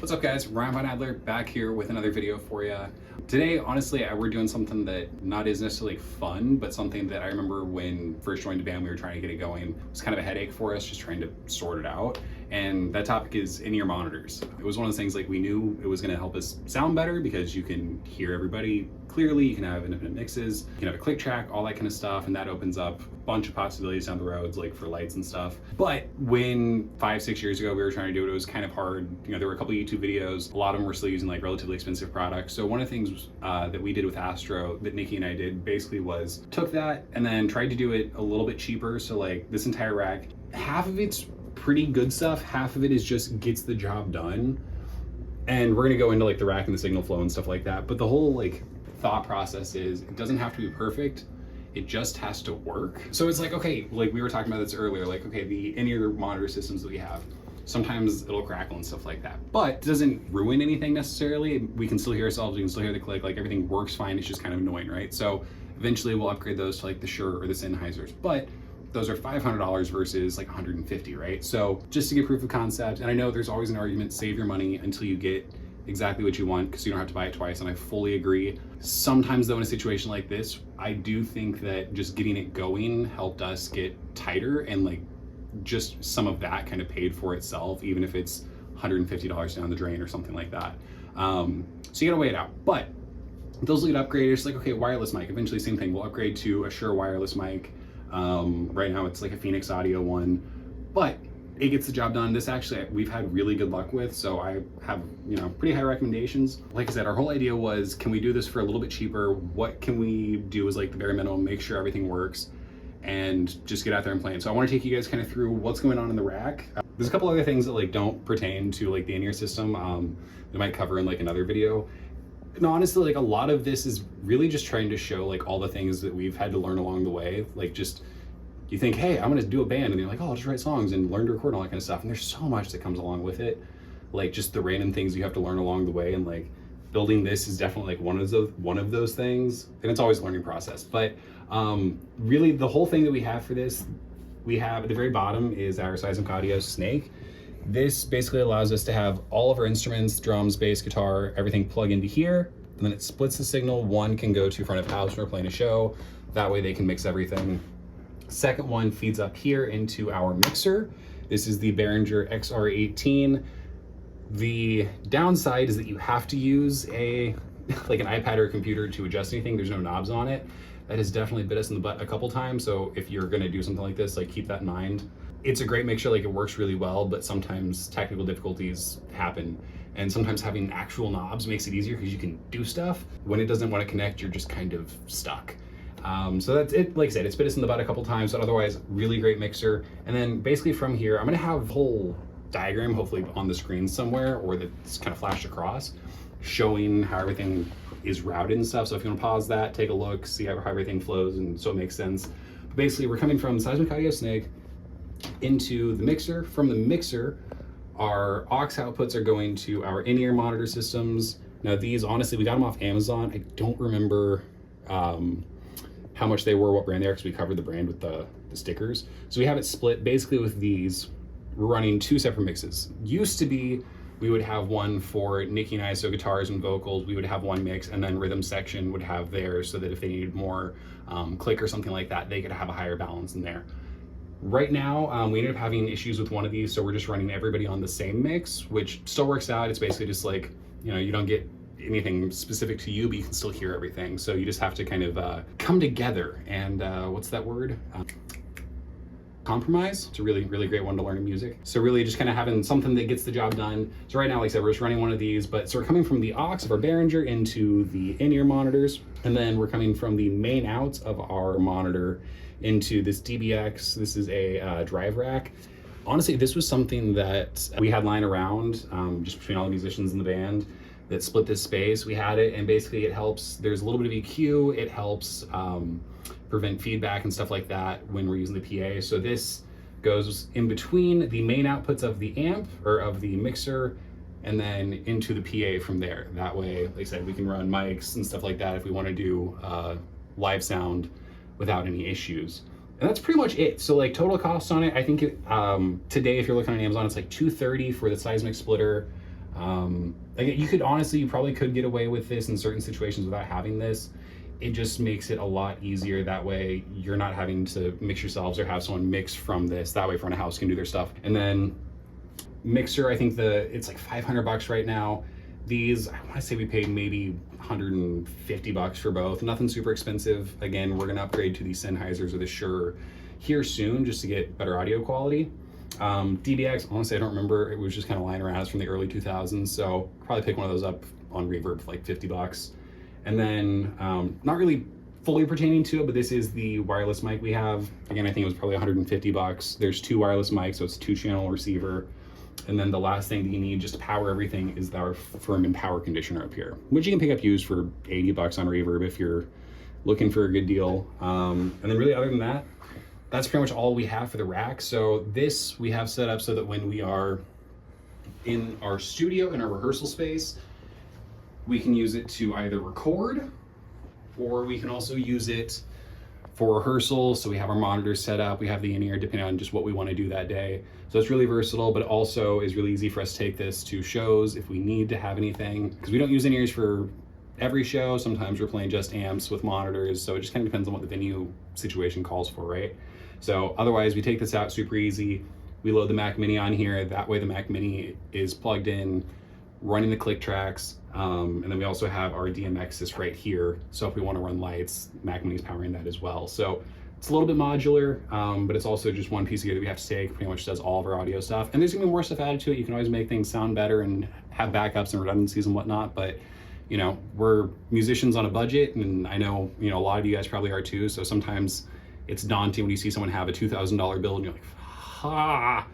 What's up guys, Ryan Von Adler back here with another video for you. Today, honestly, we're doing something that not is necessarily fun, but something that I remember when first joined the band, we were trying to get it going. It was kind of a headache for us, just trying to sort it out. And that topic is in-ear monitors. It was one of those things like we knew it was gonna help us sound better because you can hear everybody clearly, you can have independent mixes, you can have a click track, all that kind of stuff, and that opens up a bunch of possibilities down the roads, like for lights and stuff. But when 5-6 years ago we were trying to do it was kind of hard. You know, there were a couple YouTube videos, a lot of them were still using like relatively expensive products. So one of the things that we did with Astro, that Nikki and I did, basically was took that and then tried to do it a little bit cheaper. So like this entire rack, half of it's pretty good stuff, half of it is just gets the job done. And we're gonna go into like the rack and the signal flow and stuff like that. But the whole like thought process is it doesn't have to be perfect, it just has to work. So it's like, okay, like we were talking about this earlier, like, okay, the in-ear monitor systems that we have, sometimes it'll crackle and stuff like that, but it doesn't ruin anything necessarily. We can still hear ourselves, we can still hear the click, like everything works fine, it's just kind of annoying, right? So eventually we'll upgrade those to like the Shure or the Sennheisers, but those are $500 versus like 150, right? So just to get proof of concept, and I know there's always an argument, save your money until you get exactly what you want because you don't have to buy it twice, and I fully agree. Sometimes though, in a situation like this, I do think that just getting it going helped us get tighter, and like just some of that kind of paid for itself, even if it's $150 down the drain or something like that. So you gotta weigh it out. But those look at upgraders, like, okay, wireless mic, eventually same thing, we'll upgrade to a Shure wireless mic. Right now it's like a Phoenix Audio one, but it gets the job done. This actually we've had really good luck with, so I have, you know, pretty high recommendations. Like I said, our whole idea was, can we do this for a little bit cheaper? What can we do as like the bare minimum, make sure everything works, and just get out there and play. And so I want to take you guys kind of through what's going on in the rack. There's a couple other things that like don't pertain to like the in-ear system that I might cover in like another video. And honestly, like a lot of this is really just trying to show like all the things that we've had to learn along the way. Like just, you think, hey, I'm gonna do a band, and you're like, oh, I'll just write songs and learn to record and all that kind of stuff. And there's so much that comes along with it. Like just the random things you have to learn along the way, and like building this is definitely like one of those things. And it's always a learning process. But really the whole thing that we have for this, we have at the very bottom is our Seismic Audio Snake. This basically allows us to have all of our instruments, drums, bass, guitar, everything plug into here, and then it splits the signal. One can go to front of house when we're playing a show. That way they can mix everything. Second one feeds up here into our mixer. This is the Behringer XR18. The downside is that you have to use like an iPad or a computer to adjust anything. There's no knobs on it. That has definitely bit us in the butt a couple times. So if you're gonna do something like this, like keep that in mind. It's a great mixture, like it works really well, but sometimes technical difficulties happen. And sometimes having actual knobs makes it easier because you can do stuff. When it doesn't want to connect, you're just kind of stuck. So that's it. Like I said, it's bit us in the butt a couple times, but otherwise really great mixer. And then basically from here, I'm gonna have a whole diagram hopefully on the screen somewhere, or that's kind of flashed across, showing how everything is routed and stuff. So if you want to pause that, take a look, see how everything flows, and so it makes sense. But basically we're coming from Seismic Audio Snake into the mixer. From the mixer, our aux outputs are going to our in-ear monitor systems. Now these, honestly, we got them off Amazon. I don't remember how much they were, what brand they are, because we covered the brand with the stickers. So we have it split basically with these. We're running two separate mixes. Used to be, we would have one for Nikki and I, so guitars and vocals, we would have one mix, and then rhythm section would have theirs, so that if they needed more click or something like that, they could have a higher balance in there. Right now, we ended up having issues with one of these, so we're just running everybody on the same mix, which still works out. It's basically just like, you know, you don't get anything specific to you, but you can still hear everything. So you just have to kind of come together and what's that word? Compromise. It's a really, really great one to learn in music. So really just kind of having something that gets the job done. So right now, like I said, we're just running one of these, but so we're coming from the aux of our Behringer into the in-ear monitors, and then we're coming from the main outs of our monitor into this DBX. This is a drive rack. Honestly, this was something that we had lying around just between all the musicians in the band that split this space. We had it, and basically it helps, there's a little bit of EQ, it helps prevent feedback and stuff like that when we're using the PA. So this goes in between the main outputs of the amp, or of the mixer, and then into the PA from there. That way, like I said, we can run mics and stuff like that if we want to do live sound without any issues. And that's pretty much it. So like total cost on it, I think it, today, if you're looking on Amazon, it's like $230 for the seismic splitter. Again, you probably could get away with this in certain situations without having this. It just makes it a lot easier. That way you're not having to mix yourselves or have someone mix from this. That way front of house can do their stuff. And then mixer, I think it's like $500 right now. These, I want to say we paid maybe $150 for both. Nothing super expensive. Again, we're gonna upgrade to the Sennheisers or the Shure here soon just to get better audio quality. DBX, honestly, I don't remember. It was just kind of lying around. It's from the early 2000s, so probably pick one of those up on Reverb for like $50. And then, not really fully pertaining to it, but this is the wireless mic we have. Again, I think it was probably $150. There's 2 wireless mics, so it's 2-channel receiver. And then the last thing that you need just to power everything is our Furman power conditioner up here, which you can pick up used for $80 on Reverb if you're looking for a good deal. And then really other than that, that's pretty much all we have for the rack. So this we have set up so that when we are in our studio, in our rehearsal space, we can use it to either record, or we can also use it for rehearsal. So we have our monitors set up, we have the in-ear depending on just what we want to do that day. So it's really versatile, but also is really easy for us to take this to shows if we need to have anything, because we don't use in-ears for every show. Sometimes we're playing just amps with monitors, so it just kind of depends on what the venue situation calls for, right? So otherwise we take this out super easy. We load the Mac Mini on here. That way the Mac Mini is plugged in, running the click tracks. And then we also have our DMXs right here. So if we want to run lights, Mac Mini is powering that as well. So it's a little bit modular, but it's also just one piece of gear that we have to take. Pretty much does all of our audio stuff. And there's gonna be more stuff added to it. You can always make things sound better and have backups and redundancies and whatnot. But you know, we're musicians on a budget, and I know, you know, a lot of you guys probably are too. So sometimes it's daunting when you see someone have a $2,000 bill and you're like, ha,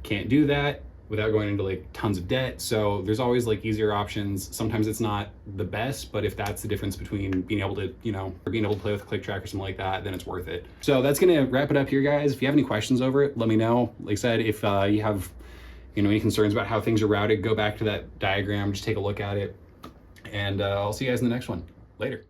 can't do that without going into like tons of debt. So there's always like easier options. Sometimes it's not the best, but if that's the difference between being able to, you know, or being able to play with a click track or something like that, then it's worth it. So that's gonna wrap it up here, guys. If you have any questions over it, let me know. Like I said, if you have, you know, any concerns about how things are routed, go back to that diagram, just take a look at it. And I'll see you guys in the next one. Later.